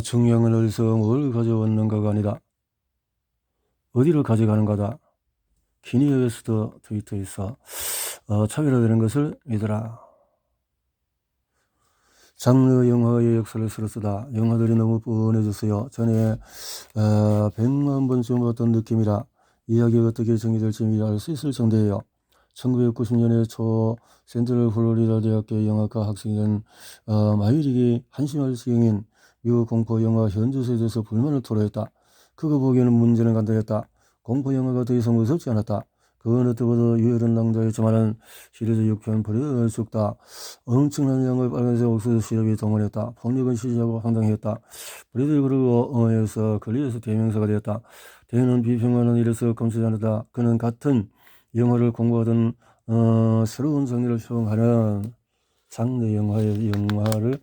중요한 건 어디서 뭘 가져왔는가가 아니라 어디를 가져가는 거다. 키니에 웨스트 트위터에서 차별화되는 것을 믿어라. 장르 영화의 역사를 쓸어 쓰다. 영화들이 너무 뻔해졌어요. 전에 100만 번쯤 봤던 느낌이라 이야기가 어떻게 전개될지 미리 알 수 있을 정도예요. 1990년에 초 센트럴 플로리다 대학교 영화과 학생인 마이릭이 한심할 지경인 미국 공포 영화 현주소에 대해서 불만을 토로했다. 그거 보기에는 문제는 간단했다. 공포 영화가 더 이상 무섭지 않았다. 그건 어때보다 유혈은 낭자했지만은 시리즈 6편 버려야 죽다. 엄청난 양의 빨간색 옥수수 시럽이 동원했다. 폭력은 시시하고 황당했다. 브래드 그루어에서 걸리에서 대명사가 되었다. 대는 비평하는 일에서 검치지 않았다. 그는 같은 영화를 공부하던 새로운 장르를 표현하는 장르 영화를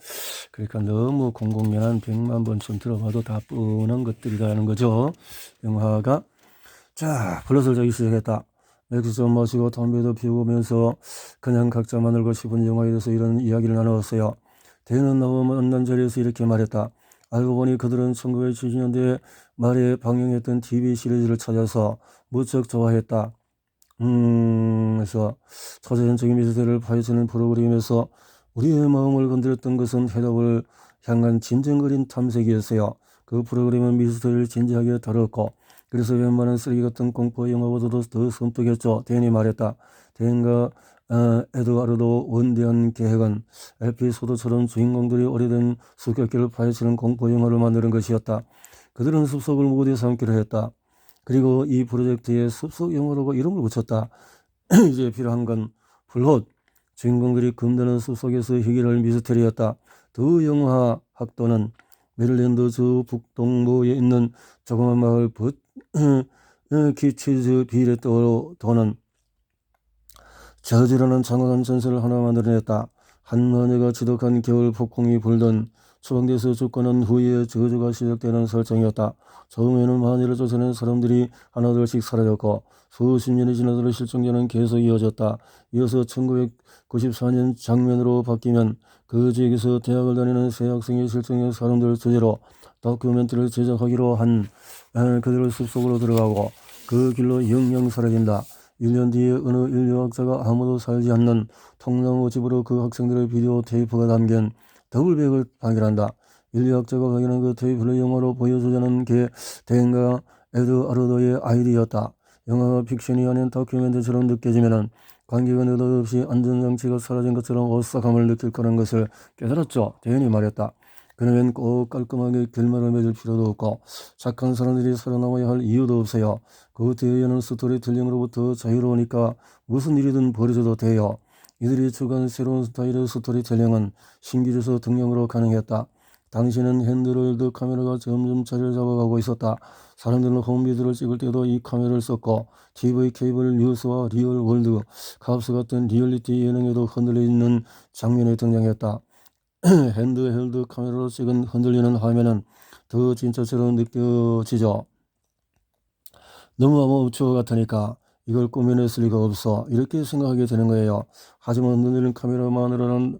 그러니까 너무 공공연한 100만 번쯤 들어봐도 다 뻔한 것들이라는 거죠. 영화가 자 불러서 저기 시작했다. 맥주 좀 마시고 담배도 피우면서 그냥 각자 만들고 싶은 영화에 대해서 이런 이야기를 나누었어요. 대는 나와 만난 자리에서 이렇게 말했다. 알고 보니 그들은 1970년대에 말에 방영했던 TV 시리즈를 찾아서 무척 좋아했다. 그래서 초자연적인 미스터리를 파헤치는 프로그램에서 우리의 마음을 건드렸던 것은 해답을 향한 진정거린 탐색이었어요. 그 프로그램은 미스터리를 진지하게 다뤘고 그래서 웬만한 쓰레기 같은 공포 영화보다도 더 섬뜩했죠. 댄이 말했다. 댄과 에드와르도 원대한 계획은 에피소드처럼 주인공들이 오래된 습격기를 파헤치는 공포 영화를 만드는 것이었다. 그들은 숲속을 무대 삼기로 했다. 그리고 이 프로젝트에 숲속 영화라고 이름을 붙였다. 이제 필요한 건 플롯, 주인공들이 금드는 숲속에서 해결할 미스터리였다. 더 영화 학도는 메릴랜드 주 북동부에 있는 조그만 마을 키치즈 빌에 도는 저지르는 장엄한 전설을 하나 만들어냈다. 한 마녀가 지독한 겨울 폭풍이 불던 추방돼서 죽고난 후에 저주가 시작되는 설정이었다. 처음에는 마녀를 쫓아낸 사람들이 하나둘씩 사라졌고 수십 년이 지나도록 실종자는 계속 이어졌다. 이어서 1994년 장면으로 바뀌면 그 지역에서 대학을 다니는 새 학생이 실종된 사람들 주제로 다큐멘터리를 제작하기로 한 그들을 숲속으로 들어가고 그 길로 영영 사라진다. 1년 뒤에 어느 인류학자가 아무도 살지 않는 통나무 집으로 그 학생들의 비디오 테이프가 담긴 더블백을 발견한다. 인류학자가 발견한 그 테이프를 영화로 보여주자는 게 댄과 에드와르도의 아이디어였다. 영화가 픽션이 아닌 다큐멘터리처럼 느껴지면은 관객은 느닷없이 안전장치가 사라진 것처럼 오싹함을 느낄 거라는 것을 깨달았죠. 댄이 말했다. 그러면 꼭 깔끔하게 결말을 맺을 필요도 없고 착한 사람들이 살아남아야 할 이유도 없어요. 그 뒤에는 스토리텔링으로부터 자유로우니까 무슨 일이든 벌어져도 돼요. 이들이 추구한 새로운 스타일의 스토리텔링은 신기루서 등용으로 가능했다. 당시는 핸드헬드 카메라가 점점 자리를 잡아가고 있었다. 사람들은 홈비디오를 찍을 때도 이 카메라를 썼고 TV 케이블 뉴스와 리얼 월드 캅스 같은 리얼리티 예능에도 흔들려 있는 장면이 등장했다. 핸드헬드 카메라로 찍은 흔들리는 화면은 더 진짜처럼 느껴지죠. 너무 아마추어 같으니까 이걸 꾸며냈을 리가 없어 이렇게 생각하게 되는 거예요. 하지만 흔들리는 카메라만으로는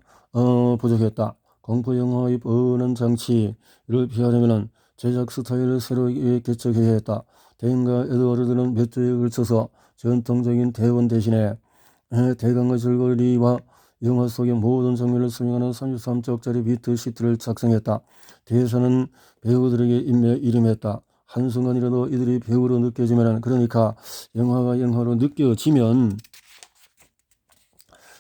부족했다. 공포 영화의 뻔한 장치를 피하려면 제작 스타일을 새롭게 개척해야 했다. 댄과 에드워드는 몇 주에 걸쳐서 전통적인 대본 대신에 대강의 줄거리와 영화 속의 모든 장면을 설명하는 33쪽짜리 비트 시트를 작성했다. 대사는 배우들에게 이름했다. 한순간이라도 이들이 배우로 느껴지면 그러니까 영화가 영화로 느껴지면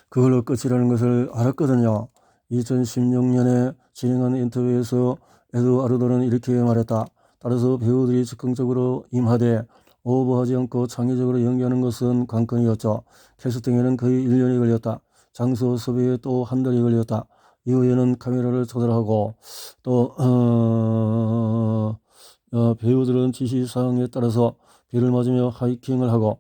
그걸로 끝이라는 것을 알았거든요. 2016년에 진행한 인터뷰에서 에드와르도는 이렇게 말했다. 따라서 배우들이 즉흥적으로 임하되 오버하지 않고 창의적으로 연기하는 것은 관건이었죠. 캐스팅에는 거의 1년이 걸렸다. 장소 섭외에 또 한 달이 걸렸다. 이후에는 카메라를 조절하고 또 배우들은 지시사항에 따라서 비를 맞으며 하이킹을 하고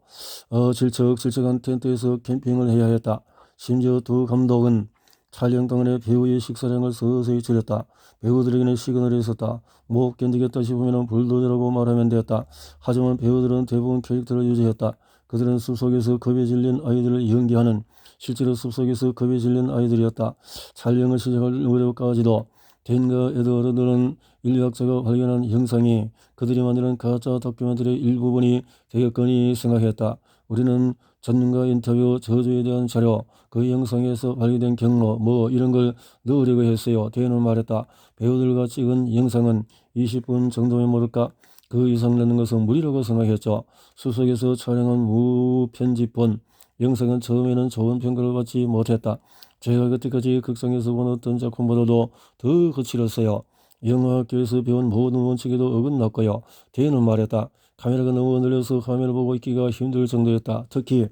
질척질척한 텐트에서 캠핑을 해야 했다. 심지어 두 감독은 촬영 동안에 배우의 식사량을 서서히 줄였다. 배우들에게는 시그널이 있었다. 못 견디겠다 싶으면 불도저라고 말하면 되었다. 하지만 배우들은 대부분 캐릭터를 유지했다. 그들은 숲속에서 겁에 질린 아이들을 연기하는 실제로 숲속에서 겁에 질린 아이들이었다. 촬영을 시작할 무렵까지도 대인과 에드워드는 인류학자가 발견한 형상이 그들이 만드는 가짜 다큐멘터리의 일부분이 되겠거니 생각했다. 우리는 전문가 인터뷰, 저주에 대한 자료, 그 영상에서 발견된 경로 뭐 이런 걸 넣으려고 했어요. 대인은 말했다. 배우들과 찍은 영상은 20분 정도면 모를까? 그 이상 넣는 것은 무리라고 생각했죠. 숲속에서 촬영한 무편집본 영상은 처음에는 좋은 평가를 받지 못했다. 제가 그때까지 극장에서 본 어떤 작품보다도 더 거칠었어요. 영화학교에서 배운 모든 원칙에도 어긋났고요. 대인은 말했다. 카메라가 너무 늘려서 화면을 보고 있기가 힘들 정도였다. 특히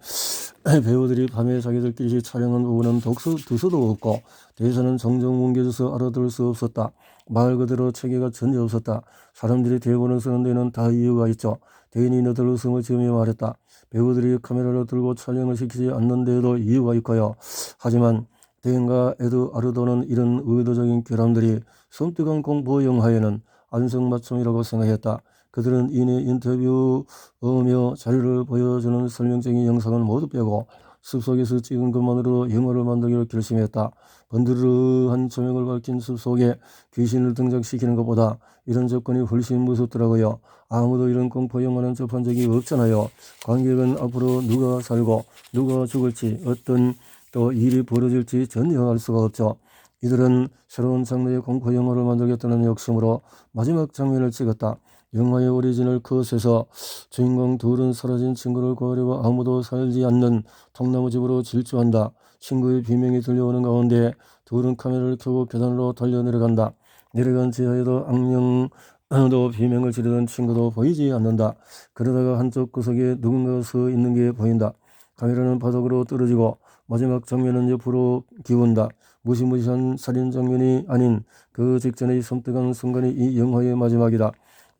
배우들이 밤에 자기들끼리 촬영한 부분은 두서도 없고 대사는 정정 뭉개져서 알아들을 수 없었다. 말 그대로 체계가 전혀 없었다. 사람들이 대본을 쓰는 데는 다 이유가 있죠. 대인이 너들 웃음을 지으며 말했다. 배우들이 카메라를 들고 촬영을 시키지 않는 데에도 이유가 있고요. 하지만 대인과 에드와르도는 이런 의도적인 결함들이 섬뜩한 공포 영화에는 안성맞춤이라고 생각했다. 그들은 이내 인터뷰며 자료를 보여주는 설명적인 영상을 모두 빼고 숲속에서 찍은 것만으로 영화를 만들기로 결심했다. 번드르한 조명을 밝힌 숲속에 귀신을 등장시키는 것보다 이런 접근이 훨씬 무섭더라고요. 아무도 이런 공포 영화는 접한 적이 없잖아요. 관객은 앞으로 누가 살고 누가 죽을지 어떤 또 일이 벌어질지 전혀 알 수가 없죠. 이들은 새로운 장르의 공포 영화를 만들겠다는 욕심으로 마지막 장면을 찍었다. 영화의 오리지널 컷에서 주인공 둘은 사라진 친구를 구하려고 아무도 살지 않는 통나무 집으로 질주한다. 친구의 비명이 들려오는 가운데 둘은 카메라를 켜고 계단으로 달려 내려간다. 내려간 지하에도 악령도 비명을 지르던 친구도 보이지 않는다. 그러다가 한쪽 구석에 누군가 서 있는 게 보인다. 카메라는 바닥으로 떨어지고 마지막 장면은 옆으로 기운다. 무시무시한 살인 장면이 아닌 그 직전의 섬뜩한 순간이 이 영화의 마지막이다.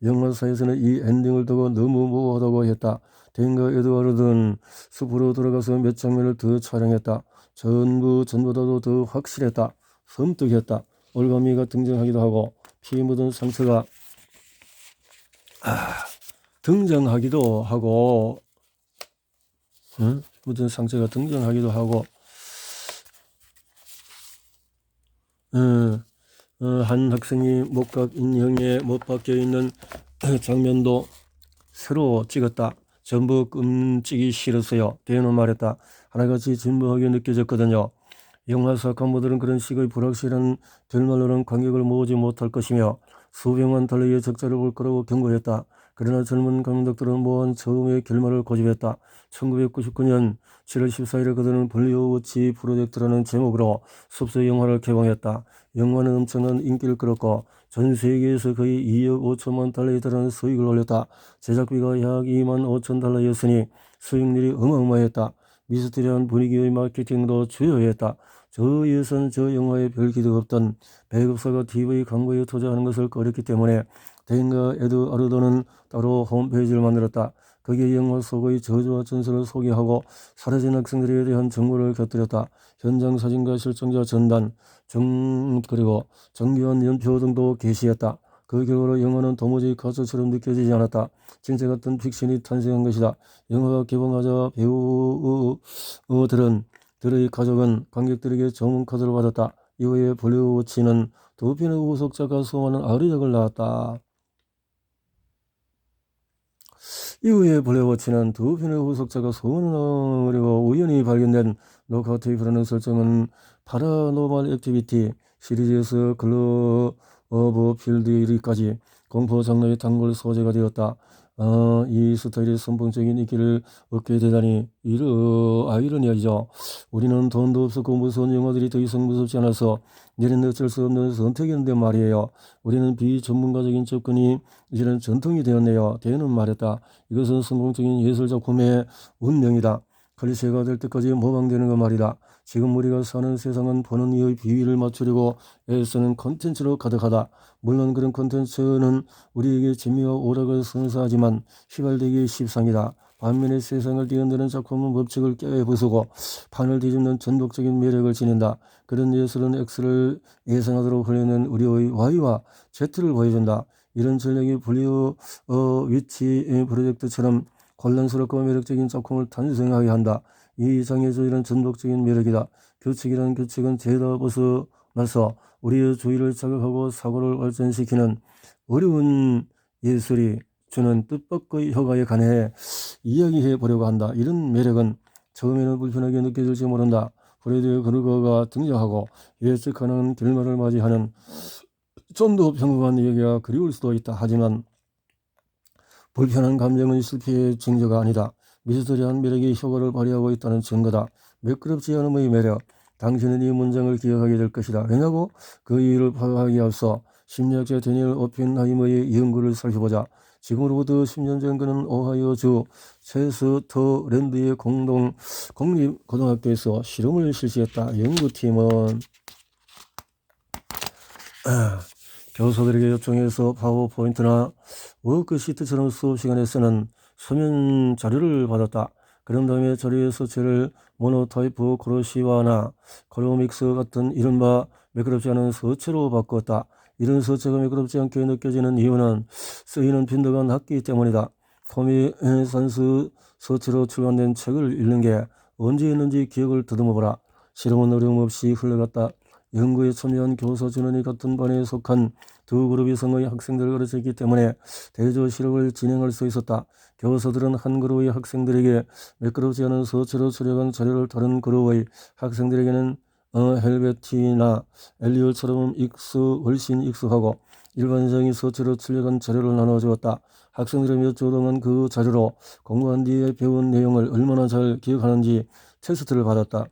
영화사에서는 이 엔딩을 두고 너무 모호하다고 했다. 대인과 에드와르드는 숲으로 들어가서 몇 장면을 더 촬영했다. 전보다도 더 확실했다. 섬뜩했다. 올가미가 등장하기도 하고 피 묻은 상처가 등장하기도 하고 묻은 상처가 등장하기도 하고 한 학생이 목각 인형에 못 박혀 있는 장면도 새로 찍었다. 전부 끔찍이 싫었어요. 대인은 말했다. 하나같이 진부하게 느껴졌거든요. 영화사 간부들은 그런 식의 불확실한 결말로는 관객을 모으지 못할 것이며 수백만 달러의 적자를 볼 거라고 경고했다. 그러나 젊은 감독들은 모한 처음의 결말을 고집했다. 1999년 7월 14일에 그들은 블리어워치 프로젝트라는 제목으로 숲속 영화를 개봉했다. 영화는 엄청난 인기를 끌었고 전 세계에서 거의 2억 5천만 달러에 달하는 수익을 올렸다. 제작비가 약 2만 5천 달러였으니 수익률이 어마어마했다. 미스터리한 분위기의 마케팅도 주요했다. 저 예산 저 영화에 별 기도 없던 배급사가 TV 광고에 투자하는 것을 꺼렸기 때문에 대인과 에드와르도는 따로 홈페이지를 만들었다. 거기에 영화 속의 저주와 전설을 소개하고 사라진 학생들에 대한 정보를 곁들였다. 현장 사진과 실종자 전단, 그리고 정교한 연표 등도 게시했다. 그 결과로 영화는 도무지 가짜처럼 느껴지지 않았다. 진짜 같은 픽션이 탄생한 것이다. 영화가 개봉하자 배우들의 가족은 관객들에게 정문 카드를 받았다. 이후에 블루워치는 두 편의 후속작과 수많은 아리작을 낳았다. 이후에 블루워치는 두 편의 후속작과 수많은 그리고 우연히 발견된 녹화 테이프라는 설정은 파라노멀 액티비티 시리즈에서 클로버필드까지 공포 장르의 단골 소재가 되었다. 이 스타일의 선풍적인 인기를 얻게 되다니 아이러니하죠. 우리는 돈도 없었고 무서운 영화들이 더 이상 무섭지 않아서 내린 어쩔 수 없는 선택이었는데 말이에요. 우리는 비전문가적인 접근이 이제는 전통이 되었네요. 대인은 말했다. 이것은 성공적인 예술작품의 운명이다. 클리셰가 될 때까지 모방되는 거 말이다. 지금 우리가 사는 세상은 보는 이의 비위를 맞추려고 애쓰는 콘텐츠로 가득하다. 물론 그런 콘텐츠는 우리에게 재미와 오락을 선사하지만 휘발되기 십상이다. 반면에 세상을 뒤흔드는 작품은 법칙을 깨부수고 판을 뒤집는 전독적인 매력을 지닌다. 그런 예술은 X를 예상하도록 흘리는 우리의 Y와 Z를 보여준다. 이런 전략이 위치 프로젝트처럼 혼란스럽고 매력적인 작품을 탄생하게 한다. 이 장애조이란 전독적인 매력이다. 규칙이란 규칙은 죄다 벗어나서 우리의 주의를 자극하고 사고를 발전시키는 어려운 예술이 주는 뜻밖의 효과에 관해 이야기해 보려고 한다. 이런 매력은 처음에는 불편하게 느껴질지 모른다. 프레드의 그루거가 등장하고 예측하는 결말을 맞이하는 좀 더 평범한 이야기가 그리울 수도 있다. 하지만 불편한 감정은 실패의 징조가 아니다. 미스터리한 매력이 효과를 발휘하고 있다는 증거다. 매끄럽지 않음의 매력. 당신은 이 문장을 기억하게 될 것이다. 왜냐고? 그 이유를 파악하기 앞서 심리학자 데니엘 오펜하이머의 연구를 살펴보자. 지금으로부터 10년 전 그는 오하이오주 체스터랜드의 공립고등학교에서 실험을 실시했다. 연구팀은 교사들에게 요청해서 파워포인트나 워크시트처럼 수업 시간에 쓰는 서면 자료를 받았다. 그런 다음에 자료의 서체를 모노타이프 크로시와나 크로믹스 같은 이른바 매끄럽지 않은 서체로 바꿨다. 이런 서체가 매끄럽지 않게 느껴지는 이유는 쓰이는 빈도가 낮기 때문이다. 토미 산스 서체로 출간된 책을 읽는 게 언제 했는지 기억을 더듬어보라. 실험은 어려움 없이 흘러갔다. 연구에 참여한 교사 전원이 같은 반에 속한 두 그룹이 성의 학생들을 가르쳤기 때문에 대조 실험을 진행할 수 있었다. 교사들은 한 그룹의 학생들에게 매끄럽지 않은 서체로 출력한 자료를 다른 그룹의 학생들에게는 헬베티나 엘리엇처럼 훨씬 익숙하고 일반적인 서체로 출력한 자료를 나눠주었다. 학생들은 몇 주 동안 그 자료로 공부한 뒤에 배운 내용을 얼마나 잘 기억하는지 테스트를 받았다.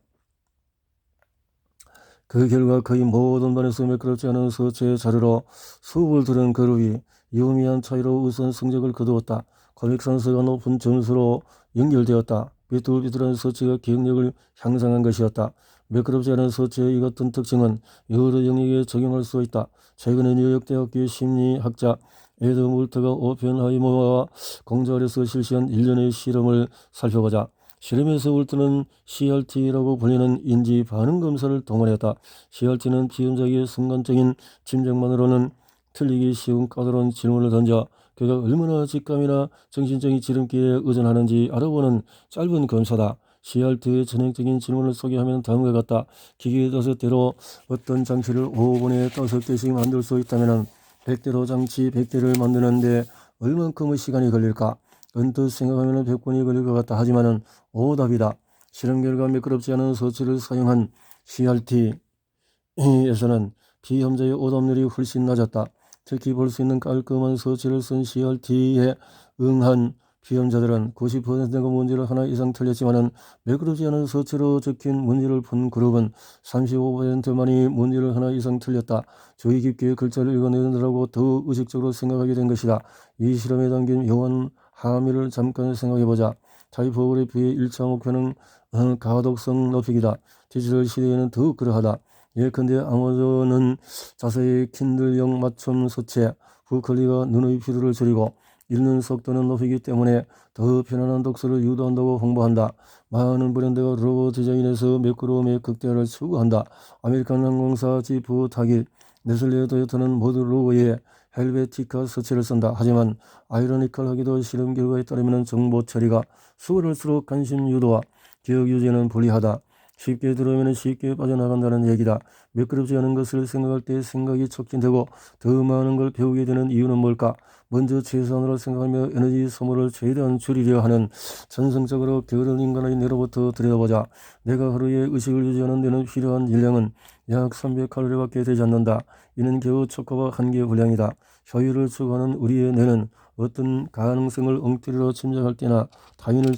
그 결과 거의 모든 반에서 매끄럽지 않은 서체의 자료로 수업을 들은 그룹이 유의미한 차이로 우선 성적을 거두었다. 코믹산스가 높은 점수로 연결되었다. 삐뚤삐뚤한 서체가 기억력을 향상한 것이었다. 매끄럽지 않은 서체의 이 같은 특징은 여러 영역에 적용할 수 있다. 최근에 뉴욕대학교 심리학자 에드 물터가 오펜하이머와 공자 아래서 실시한 일련의 실험을 살펴보자. 실험에서 울트는 CRT라고 불리는 인지 반응 검사를 동원했다. CRT는 피험자에게 순간적인 짐작만으로는 틀리기 쉬운 까다로운 질문을 던져 그가 얼마나 직감이나 정신적인 지름길에 의존하는지 알아보는 짧은 검사다. CRT의 전형적인 질문을 소개하면 다음과 같다. 기계 5대로 어떤 장치를 5분에 5개씩 만들 수 있다면 100대로 장치 100대를 만드는데 얼만큼의 시간이 걸릴까? 언뜻 생각하면 100분이 걸릴 것 같다. 하지만은 오답이다. 실험 결과 매끄럽지 않은 서체를 사용한 CRT에서는 피험자의 오답률이 훨씬 낮았다. 특히 볼 수 있는 깔끔한 서체를 쓴 CRT에 응한 피험자들은 90%가 문제를 하나 이상 틀렸지만은 매끄럽지 않은 서체로 적힌 문제를 푼 그룹은 35%만이 문제를 하나 이상 틀렸다. 주의 깊게 글자를 읽어내느라고 더 의식적으로 생각하게 된 것이다. 이 실험에 담긴 묘한 함의를 잠깐 생각해보자. 타이포그래피의 1차 목표는 가독성 높이기다. 디지털 시대에는 더욱 그러하다. 예컨대 아마존은 자세히 킨들형 맞춤 서체, 부클리가 눈의 피로를 줄이고 읽는 속도는 높이기 때문에 더 편안한 독서를 유도한다고 홍보한다. 많은 브랜드가 로고 디자인에서 매끄러움의 극대화를 추구한다. 아메리칸 항공사 지프 타깃, 네슬레 도요타는 모두 로고에 헬베티카 서체를 쓴다. 하지만 아이러니컬하게도 실험 결과에 따르면 정보 처리가 수월할수록 관심 유도와 기억 유지에는 불리하다. 쉽게 들어오면 쉽게 빠져나간다는 얘기다. 매끄럽지 않은 것을 생각할 때 생각이 촉진되고 더 많은 걸 배우게 되는 이유는 뭘까? 먼저 최소한으로 생각하며 에너지 소모를 최대한 줄이려 하는 전성적으로 게으른 인간의 뇌로부터 들여다보자. 내가 하루에 의식을 유지하는 데는 필요한 일량은 약 300칼로리밖에 되지 않는다. 이는 겨우 초코바 한 개 분량이다. 효율을 추구하는 우리의 뇌는 어떤 가능성을 엉터리로 짐작할 때나 타인을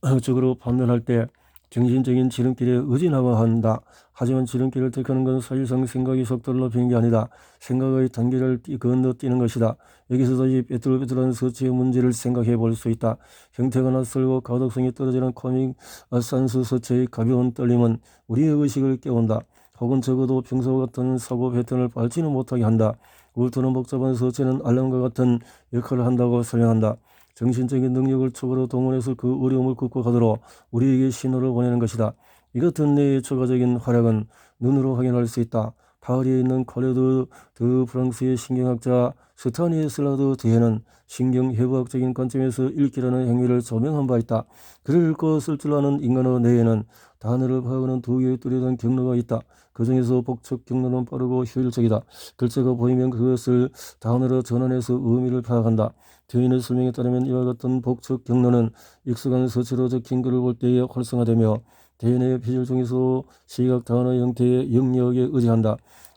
즉각적으로 판단할 때 정신적인 지름길에 의존하고 한다. 하지만 지름길을 택하는 건 사실상 생각의 속도를 높이는 게 아니다. 생각의 단계를 건너뛰는 것이다. 여기서도 이 삐뚤삐뚤한 서체의 문제를 생각해 볼 수 있다. 형태가 낯설고 가독성이 떨어지는 코믹 산수 서체의 가벼운 떨림은 우리의 의식을 깨운다. 혹은 적어도 평소와 같은 사고 패턴을 밟지는 못하게 한다. 울트는 복잡한 서체는 알람과 같은 역할을 한다고 설명한다. 정신적인 능력을 추가로 동원해서 그 어려움을 극복하도록 우리에게 신호를 보내는 것이다. 이 같은 뇌의 추가적인 활약은 눈으로 확인할 수 있다. 파리에 있는 콜레드 드 프랑스의 신경학자 스타니슬라드 드에는 신경해부학적인 관점에서 읽기라는 행위를 조명한 바 있다. 글을 읽고 쓸 줄 아는 인간의 뇌에는 단어를 파악하는 두 개의 뚜렷한 경로가 있다. 그 중에서 복측 경로는 빠르고 효율적이다. 글자가 보이면 그것을 단어로 전환해서 의미를 파악한다. 드인의 설명에 따르면 이와 같은 복측 경로는 익숙한 서체로 적힌 글을 볼 때에 활성화되며 대인의 표절 중에서 시각 단어 형태의 영역에 의지한다.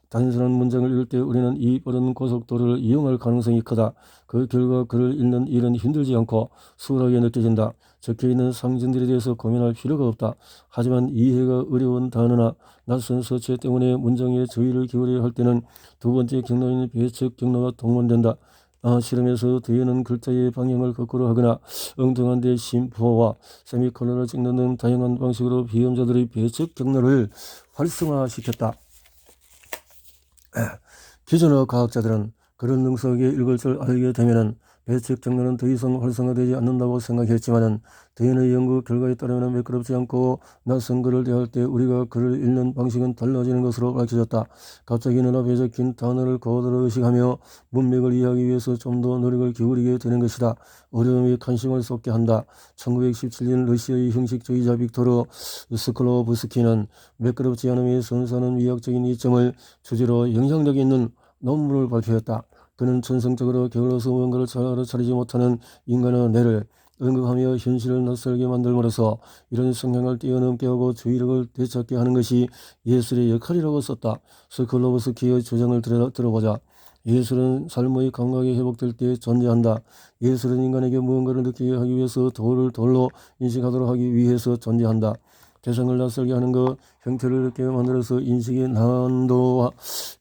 단순한 문장을 읽을 때 우리는 이 빠른 고속도로를 이용할 가능성이 크다. 그 결과 글을 읽는 일은 힘들지 않고 수월하게 느껴진다. 적혀있는 상징들에 대해서 고민할 필요가 없다. 하지만 이해가 어려운 단어나 낯선 서체 때문에 문장에 주의를 기울여야 할 때는 두 번째 경로인 배측 경로가 동원된다. 실험에서 드에는 글자의 방향을 거꾸로 하거나 엉뚱한 데 심포와 세미콜론을 찍는 등 다양한 방식으로 비험자들의 배측 경로를 활성화시켰다. 기존의 과학자들은 그런 능숙하게 읽을 줄 알게 되면은 배측 경로는 더 이상 활성화되지 않는다고 생각했지만은 드인의 연구 결과에 따르면 매끄럽지 않고 낯선 글을 대할 때 우리가 글을 읽는 방식은 달라지는 것으로 밝혀졌다. 갑자기 눈앞에 적힌 단어를 고도로 의식하며 문맥을 이해하기 위해서 좀 더 노력을 기울이게 되는 것이다. 어려움이 관심을 쏟게 한다. 1917년 러시아의 형식주의자 빅토르 스콜로브스키는 매끄럽지 않음이 선사하는 위학적인 이점을 주제로 영향력 있는 논문을 발표했다. 그는 전성적으로 게을러서 무언가를 잘 알아차리지 못하는 인간의 뇌를 언급하며 현실을 낯설게 만들므로써 이런 성향을 뛰어넘게 하고 주의력을 되찾게 하는 것이 예술의 역할이라고 썼다. 스콜로브스키의 주장을 들어보자. 예술은 삶의 감각이 회복될 때 존재한다. 예술은 인간에게 무언가를 느끼게 하기 위해서 돌을 돌로 인식하도록 하기 위해서 존재한다. 대상을 낯설게 하는 것, 형태를 이렇게 만들어서 인식의 난도와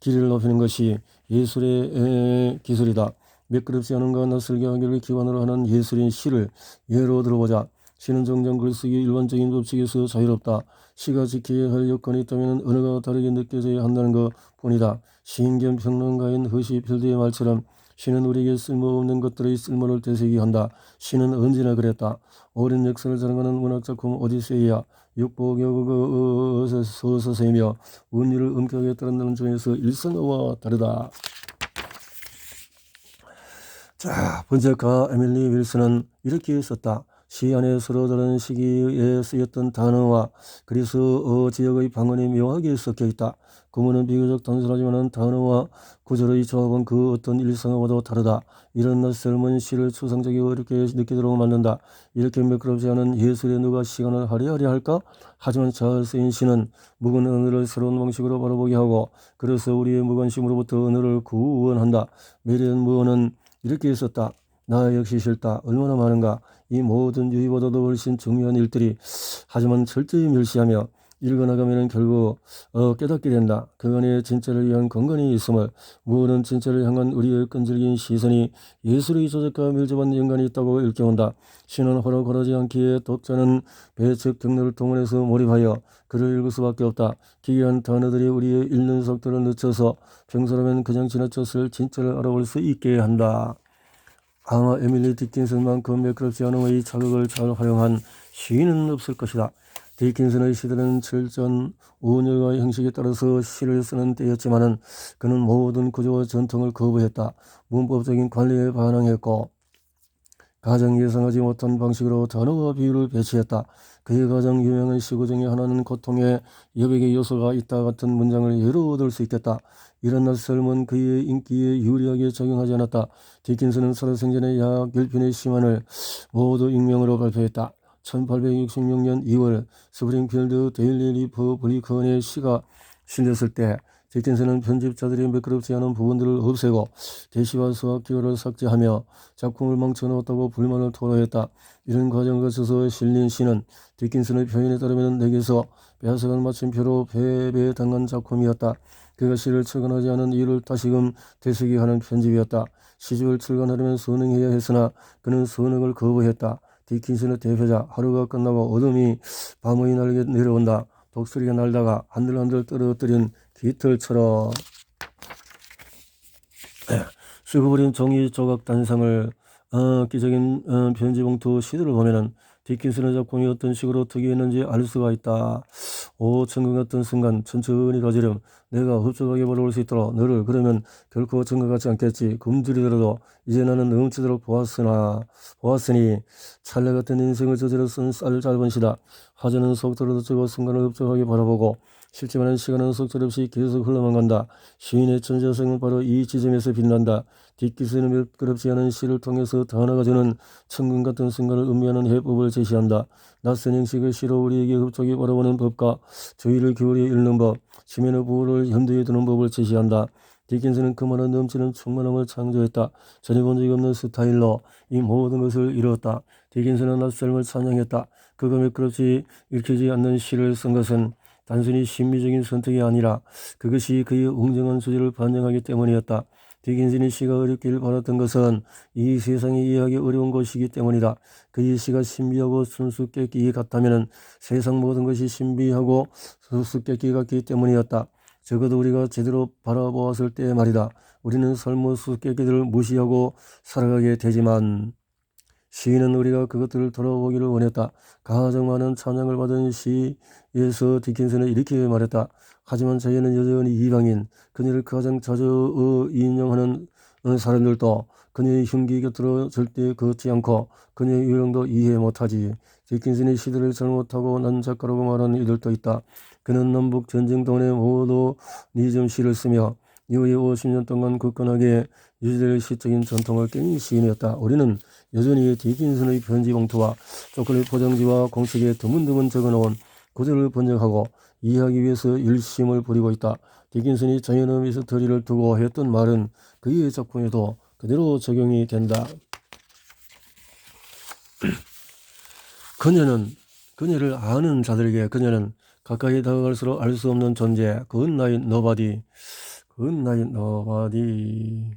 길이를 높이는 것이 예술의 기술이다. 매끄럽지 않은 것 낯설게 하기를 기반으로 하는 예술인 시를 예로 들어보자. 시는 정정 글쓰기 일반적인 법칙에서 자유롭다. 시가 지켜야 할 여건이 있다면 언어가 다르게 느껴져야 한다는 것 뿐이다. 시인 겸 평론가인 허시 필드의 말처럼 시는 우리에게 쓸모없는 것들의 쓸모를 되새기한다. 시는 언제나 그랬다. 오랜 역사를 자랑하는 문학작품 오디세이야, 육보교 서서세며 운율을 엄격하게 따른다는 점에서 일상어와 다르다. 자, 번역가 에밀리 윌슨은 이렇게 썼다. 시 안에 서로 다른 시기에 쓰였던 단어와 그리스 지역의 방언이 묘하게 섞여 있다. 구문은 비교적 단순하지만 단어와 구절의 조합은 그 어떤 일상어와도 다르다. 이런 낯설은 시를 추상적이 어렵게 느끼도록 만든다. 이렇게 매끄럽지 않은 예술에 누가 시간을 할애하려 할까? 하지만 잘 쓰인 시는 묵은 언어를 새로운 방식으로 바라보게 하고 그래서 우리의 무관심으로부터 언어를 구원한다. 메리언 무어는 이렇게 썼다. 나 역시 싫다. 얼마나 많은가. 이 모든 유의보다도 훨씬 중요한 일들이 하지만 철저히 멸시하며 읽어나가면 결국 깨닫게 된다. 그 안에 진짜를 위한 건강이 있음을 무엇은 진짜를 향한 우리의 끈질긴 시선이 예술의 조작과 밀접한 연관이 있다고 일깨운다. 시는 호락호락하지 않기에 독자는 배측 경로를 동원해서 몰입하여 글을 읽을 수밖에 없다. 기괴한 단어들이 우리의 읽는 속도를 늦춰서 평소라면 그냥 지나쳤을 진짜를 알아볼 수 있게 한다. 아마 에밀리 디킨슨만큼 매끄럽지 않음의 자극을 잘 활용한 시인은 없을 것이다. 디킨슨의 시들은 철저한 운율과 형식에 따라서 시를 쓰는 때였지만은 그는 모든 구조와 전통을 거부했다. 문법적인 관리에 반항했고 가장 예상하지 못한 방식으로 단어와 비유를 배치했다. 그의 가장 유명한 시구 중에 하나는 고통의 여백의 요소가 있다 같은 문장을 예로 들 수 있겠다. 이런 낯설음은 그의 인기에 유리하게 작용하지 않았다. 디킨슨은 살아생전에 약 10편의 시만을 모두 익명으로 발표했다. 1866년 2월 스프링필드 데일리 리퍼블리컨의 시가 실렸을 때 디킨슨은 편집자들이 매끄럽지 않은 부분들을 없애고 대시와 수학 기호를 삭제하며 작품을 망쳐놓았다고 불만을 토로했다. 이런 과정을 거쳐서 실린 시는 디킨슨의 표현에 따르면 내게서 빼앗아간 마침표로 패배당한 작품이었다. 그가 시를 출간하지 않은 이유를 다시금 되새기하는 편집이었다. 시집을 출간하려면 선행해야 했으나 그는 선행을 거부했다. 디킨슨의 대표자 하루가 끝나고 어둠이 밤의 날개 내려온다. 독수리가 날다가 한들한들 떨어뜨린 깃털처럼 썩어버린 종이 조각 단상을 기적인 편지봉투 시들을 보면은 디킨슨의 작품이 어떤 식으로 특이했는지 알 수가 있다. 오 천국 같은 순간 천천히 가지렴. 내가 흡족하게 벌어올 수 있도록 너를 그러면 결코 천국 같지 않겠지. 굶주리더라도 이제 나는 넘치도록 보았으니 찰나 같은 인생을 저지러 쓴 쌀 짧은 시다. 화제는 속도로 듣고 순간을 흡족하게 바라보고 쉽지만은 시간은 속절없이 계속 흘러만 간다. 시인의 천재성은 바로 이 지점에서 빛난다. 뒷기수는 매끄럽지 않은 시를 통해서 더 나아가주는 천국 같은 순간을 의미하는 해법을 제시한다. 낯선 형식의 시로 우리에게 흡족히 바라보는 법과 주의를 기울여 읽는 법, 지면의 부호를 염두에 두는 법을 제시한다. 디킨스는 그만한 넘치는 충만함을 창조했다. 전에 본 적이 없는 스타일로 이 모든 것을 이루었다. 디킨스는 낯설음을 찬양했다. 그가 매끄럽지 읽히지 않는 시를 쓴 것은 단순히 심미적인 선택이 아니라 그것이 그의 웅장한 소질을 반영하기 때문이었다. 디킨슨이 시가 어렵길 바랐던 것은 이 세상에 이해하기 어려운 것이기 때문이다. 그의 시가 신비하고 수수께끼 같다면 세상 모든 것이 신비하고 수수께끼 같기 때문이었다. 적어도 우리가 제대로 바라보았을 때 말이다. 우리는 삶의 수수께끼들을 무시하고 살아가게 되지만 시인은 우리가 그것들을 돌아보기를 원했다. 가장 많은 찬양을 받은 시에서 디킨슨은 이렇게 말했다. 하지만 저희는 여전히 이방인, 그녀를 가장 자주 인용하는 사람들도 그녀의 흉기 곁으로 절대 걷지 않고 그녀의 유령도 이해 못하지. 디킨슨의 시들을 잘못하고 난 작가라고 말하는 이들도 있다. 그는 남북 전쟁 동안에 모더니즘 시를 쓰며 이후에 50년 동안 굳건하게 유지될 시적인 전통을 깬 시인이었다. 우리는 여전히 디킨슨의 편지 봉투와 초콜릿 포장지와 공책에 드문드문 적어놓은 구절을 번역하고 이해하기 위해서 일심을 부리고 있다. 디킨슨이 자연의 미스터리를 두고 했던 말은 그의 작품에도 그대로 적용이 된다. 그녀를 아는 자들에게 그녀는 가까이 다가갈수록 알 수 없는 존재. 굿나잇 노바디. 굿나잇 노바디.